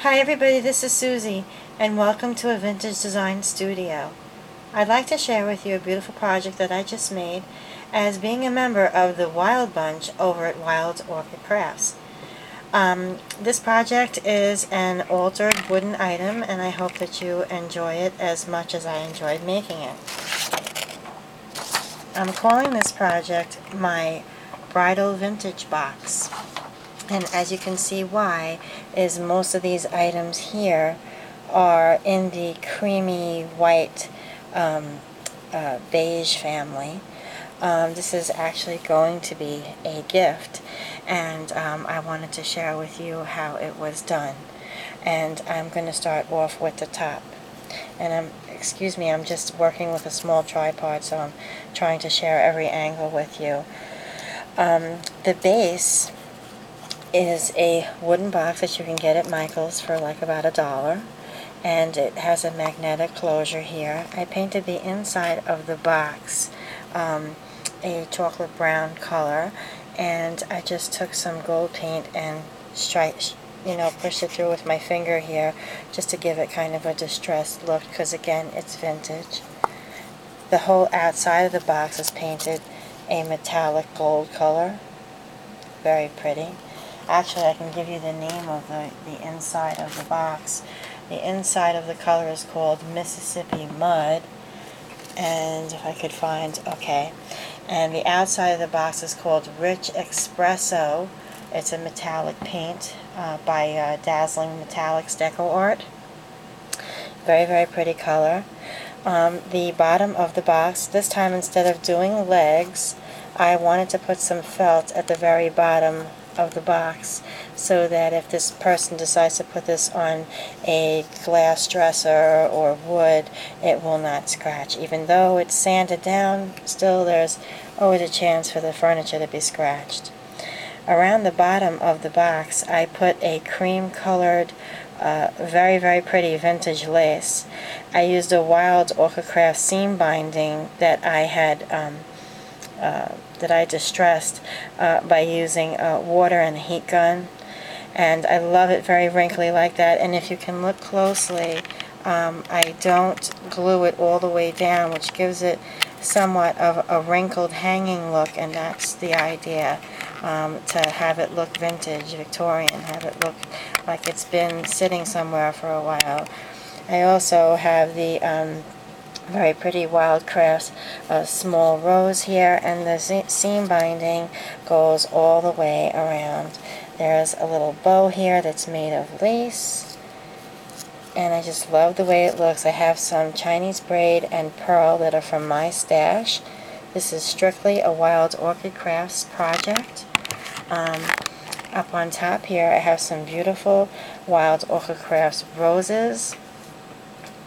Hi everybody, this is Susie, and welcome to a Vintage Design Studio. I'd like to share with you a beautiful project that I just made as being a member of the Wild Bunch over at Wild Orchid Crafts. This project is an altered wooden item, and I hope that you enjoy it as much as I enjoyed making it. I'm calling this project my Bridal Vintage Box. And as you can see why, is most of these items here are in the creamy white beige family. This is actually going to be a gift, and I wanted to share with you how it was done. And I'm going to start off with the top. And excuse me, I'm just working with a small tripod, so I'm trying to share every angle with you. The base is a wooden box that you can get at Michael's for like about $1, and it has a magnetic closure here. I painted the inside of the box a chocolate brown color, and I just took some gold paint and pushed it through with my finger here just to give it kind of a distressed look, because again, it's vintage. The whole outside of the box is painted a metallic gold color. Very pretty. Actually, I can give you the name of the inside of the box. The inside of the color is called Mississippi Mud. And if I could find, okay. And the outside of the box is called Rich Espresso. It's a metallic paint by Dazzling Metallics Deco Art. Very, very pretty color. The bottom of the box, this time instead of doing legs, I wanted to put some felt at the very bottom of the box, so that if this person decides to put this on a glass dresser or wood, it will not scratch. Even though it's sanded down, still there's always a chance for the furniture to be scratched. Around the bottom of the box, I put a cream colored very, very pretty vintage lace. I used a Wild Orchid Craft seam binding that I had distressed by using water and a heat gun, and I love it very wrinkly like that. And if you can look closely, I don't glue it all the way down, which gives it somewhat of a wrinkled hanging look, and that's the idea, to have it look vintage, Victorian, have it look like it's been sitting somewhere for a while. I also have the very pretty Wild Crafts small rose here, and the seam binding goes all the way around. There's a little bow here that's made of lace, and I just love the way it looks. I have some Chinese braid and pearl that are from my stash. This is strictly a Wild Orchid Crafts project. Up on top here I have some beautiful Wild Orchid Crafts roses,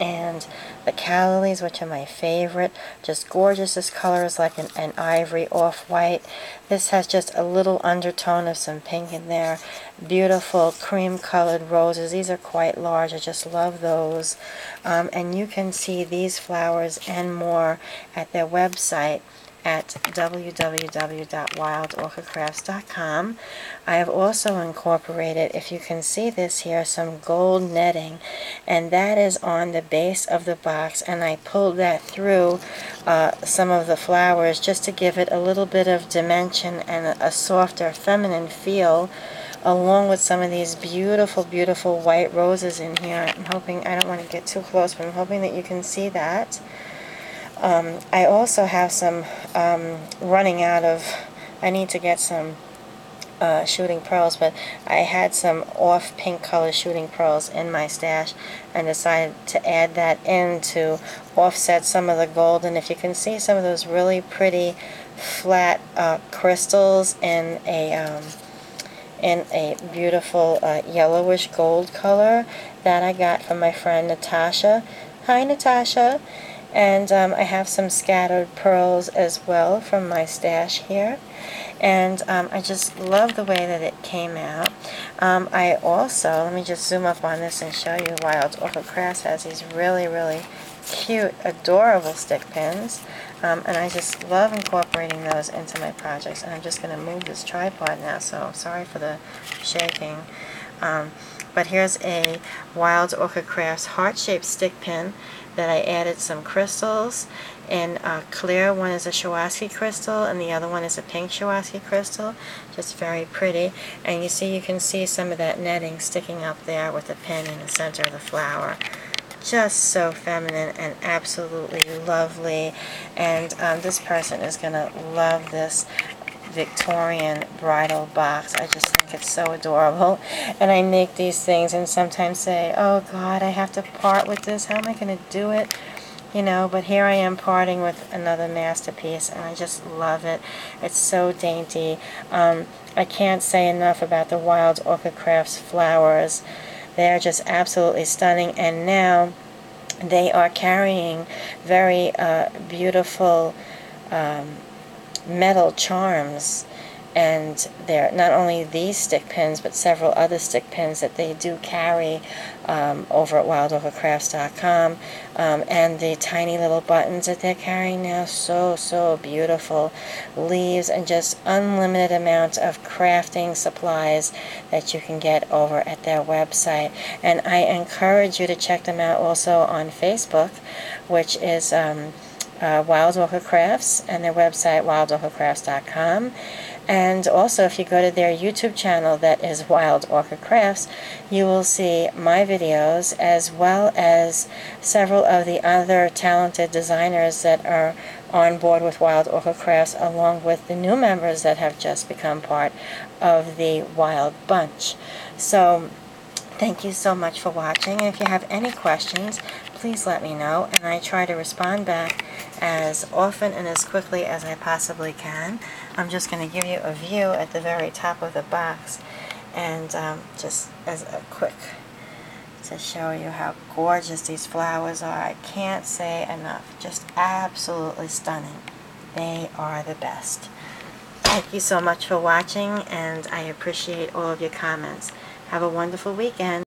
and the calla lilies, which are my favorite. Just gorgeous. This color is like an ivory off-white. This has just a little undertone of some pink in there. Beautiful cream-colored roses. These are quite large. I just love those. And you can see these flowers and more at their website at www.wildorchidcrafts.com. I have also incorporated, if you can see this here, some gold netting, and that is on the base of the box, and I pulled that through some of the flowers just to give it a little bit of dimension and a softer feminine feel, along with some of these beautiful, beautiful white roses in here. I'm hoping, I don't want to get too close, but I'm hoping that you can see that. I also have some running out of, I need to get some shooting pearls, but I had some off pink color shooting pearls in my stash and decided to add that in to offset some of the gold. And if you can see some of those really pretty flat crystals in a beautiful yellowish gold color that I got from my friend Natasha. Hi, Natasha. And I have some scattered pearls as well from my stash here. And I just love the way that it came out. I also, let me just zoom up on this and show you, Wild Orchid Crafts has these really, really cute, adorable stick pins. And I just love incorporating those into my projects. And I'm just going to move this tripod now, so sorry for the shaking. But here's a Wild Orchid Crafts heart-shaped stick pin that I added some crystals in clear. One is a Swarovski crystal and the other one is a pink Swarovski crystal. Just very pretty. And you can see some of that netting sticking up there with the pin in the center of the flower. Just so feminine and absolutely lovely. And this person is going to love this Victorian bridal box. I just think it's so adorable. And I make these things and sometimes say, oh God, I have to part with this. How am I going to do it? You know, but here I am parting with another masterpiece, and I just love it. It's so dainty. I can't say enough about the Wild Orchid Crafts flowers. They're just absolutely stunning, and now they are carrying very beautiful metal charms, and they're not only these stick pins but several other stick pins that they do carry over at wildorchidcrafts.com, and the tiny little buttons that they're carrying now, so beautiful. Leaves and just unlimited amount of crafting supplies that you can get over at their website. And I encourage you to check them out also on Facebook, which is Wild Orchid Crafts, and their website wildorchidcrafts.com. And also, if you go to their YouTube channel, that is Wild Orchid Crafts, you will see my videos as well as several of the other talented designers that are on board with Wild Orchid Crafts, along with the new members that have just become part of the Wild Bunch. So thank you so much for watching, and if you have any questions, please let me know, and I try to respond back as often and as quickly as I possibly can. I'm just going to give you a view at the very top of the box, and just as a quick to show you how gorgeous these flowers are. I can't say enough. Just absolutely stunning. They are the best. Thank you so much for watching, and I appreciate all of your comments. Have a wonderful weekend.